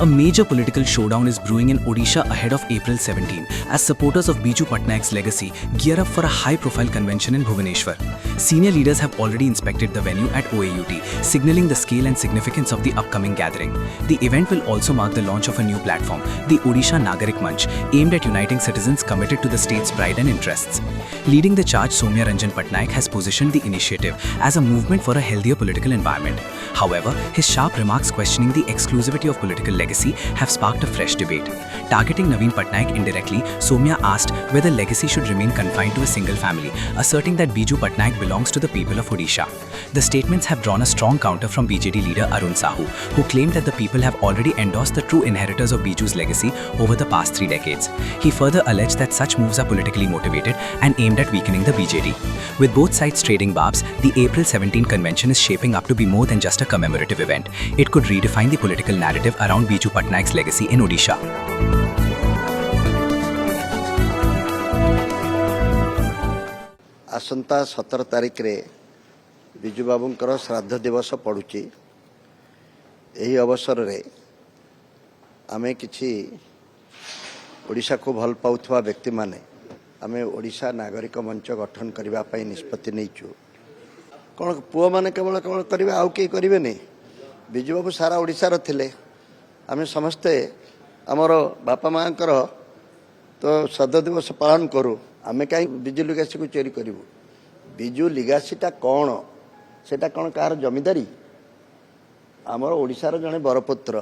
A major political showdown is brewing in Odisha ahead of April 17 as supporters of Biju Patnaik's legacy gear up for a high-profile convention in Bhubaneswar. Senior leaders have already inspected the venue at OAUT, signaling the scale and significance of the upcoming gathering. The event will also mark the launch of a new platform, the Odisha Nagarik Manch, aimed at uniting citizens committed to the state's pride and interests. Leading the charge, Soumya Ranjan Patnaik has positioned the initiative as a movement for a healthier political environment. However, his sharp remarks questioning the exclusivity of political legacy have sparked a fresh debate. Targeting Naveen Patnaik indirectly, Soumya asked whether legacy should remain confined to a single family, asserting that Biju Patnaik belongs to the people of Odisha. The statements have drawn a strong counter from BJD leader Arun Sahu, who claimed that the people have already endorsed the true inheritors of Biju's legacy over the past 3 decades. He further alleged that such moves are politically motivated and aimed at weakening the BJD. With both sides trading barbs, the April 17 convention is shaping up to be more than just a commemorative event. It could redefine the political narrative around Biju Patnaik's legacy in Odisha. आसंता 17 तारिख रे बिजू बाबूंकर श्राद्ध दिवस पड़ुची। यही अवसर रे आमे किछि ओडिशा को भल पाउथवा व्यक्ति माने आमे ओडिशा नागरिक मंच गठन करबा पई निष्पत्ति नैचु। कोन पुओ माने केवल केवल करबे आउ के करबे नै। बिजू बाबू सारा ओडिशा रो थिले। आमे समस्ते हमर बापा मांकर तो श्राद्ध दिवस पालन करू। आमे कहीं बिजू लिगासी को चोरी करू। बिजू लिगासीटा कौन सेटा कौन कार जमीदारी आमर ओडिशार जड़े बरपुत्र